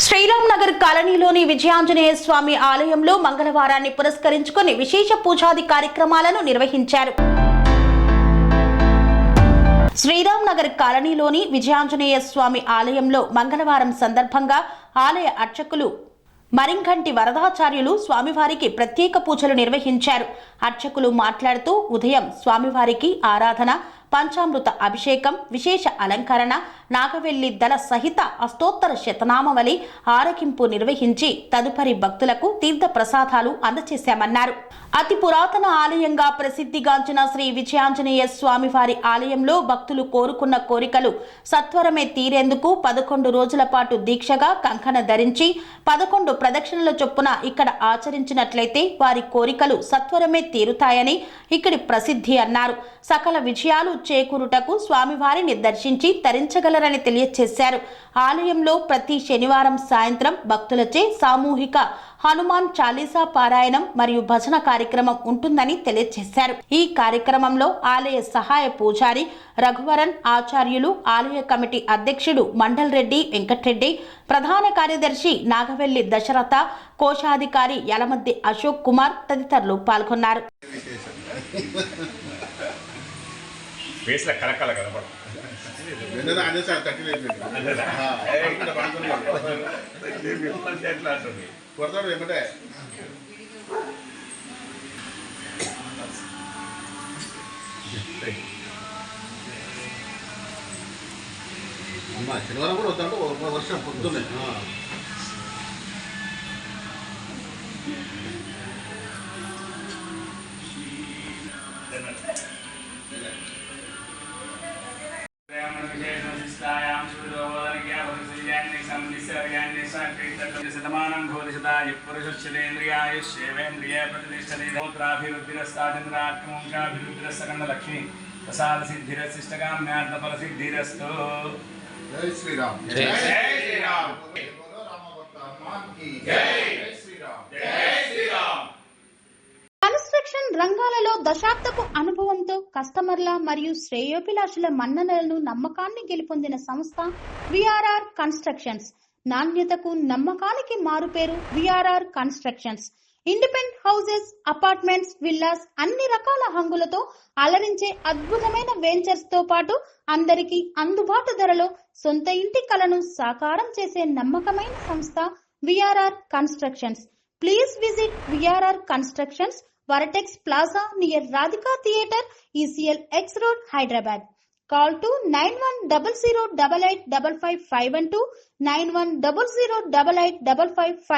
శ్రీరామ్ నగర్ కాలనీలోని విజయాంజనేయ స్వామి ఆలయంలో మంగళవారాన్ని పురస్కరించుకొని విశేష పూజాది కార్యక్రమాలను నిర్వహించారు. శ్రీరామ్ నగర్ కాలనీలోని విజయాంజనేయ స్వామి ఆలయంలో మంగళవారం సందర్భంగా ఆలయ అర్చకులు మరింఘంటి వరదాచార్యులు స్వామివారికి ప్రత్యేక పూజలు నిర్వహించారు. అర్చకులు మాట్లాడుతూ ఉదయం స్వామివారికి ఆరాధన, పంచామృత అభిషేకం, విశేష అలంకరణ, నాగవెల్లి దళ సహిత అష్టోత్తర శతనామవళి ఆరగింపు నిర్వహించి తదుపరి భక్తులకు తీర్థ ప్రసాదాలు అందజేశామన్నారు. అతి పురాతన ఆలయంగా ప్రసిద్ధిగాంచిన శ్రీ విజయాంజనేయ స్వామివారి ఆలయంలో భక్తులు కోరుకున్న కోరికలు సత్వరమే తీరేందుకు 11 రోజుల పాటు దీక్షగా కంకణ ధరించి 11 ప్రదక్షిణల చొప్పున ఇక్కడ ఆచరించినట్లయితే వారి కోరికలు సత్వరమే తీరుతాయని ఇక్కడి ప్రసిద్ధి అన్నారు. సకల విజయాలు చేకూరుటకు స్వామివారిని దర్శించి తరించగలరని తెలియజేశారు. ఆలయంలో ప్రతి శనివారం సాయంత్రం భక్తులచే సామూహిక హనుమాన్ చాలీసా పారాయణం మరియు భజన కార్యక్రమం ఉంటుందని తెలియజేశారు. ఈ కార్యక్రమంలో ఆలయ సహాయ పూజారి రఘువరన్, ఆచార్యులు, ఆలయ కమిటీ అధ్యక్షుడు మండల్ రెడ్డి వెంకటరెడ్డి, ప్రధాన కార్యదర్శి నాగవెల్లి దశరథ, కోశాధికారి యలమద్ది అశోక్ కుమార్ తదితరులు పాల్గొన్నారు. శనివారం కూడా వద్దంటే వర్షం పొద్దున్నే శతమానం భూతిశతాయ పురుషేంద్రియాయుష్యేవేంద్రియ ప్రతిష్టేంద్రియాయుష్యేవేంద్రియాభివృద్ధిరస్తాచంద్రాత్మూషాభివృద్ధిరస్తకండలక్ష్మి ప్రసాద సిద్ధిరశిష్టకామ్యార్థఫల సిద్ధిరస్తు. జై శ్రీరామ్. జై శ్రీరామ్. కన్స్ట్రక్షన్ రంగాలలో దశాబ్దపు అనుభవంతో కస్టమర్ల మరియు శ్రేయోభిలాషుల మన్ననలను, నమ్మకాన్ని గెలుపొందిన సంస్థ విఆర్ఆర్ కన్స్ట్రక్షన్స్. నాణ్యతకు, నమ్మకానికి మారుపేరు VRR constructions. Independent houses, apartments, villas అన్ని రకాల హంగులతో అలరించే అద్భుతమైన వెంచర్స్ తో పాటు అందరికీ అందుబాటు ధరలో సొంత ఇంటి కలను సాకారం చేసే నమ్మకమైన సంస్థ VRR constructions. Please visit VRR constructions, Varatex Plaza near Radhika Theatre, ECL X Road, Hyderabad. Call to 9100885551 9100885559.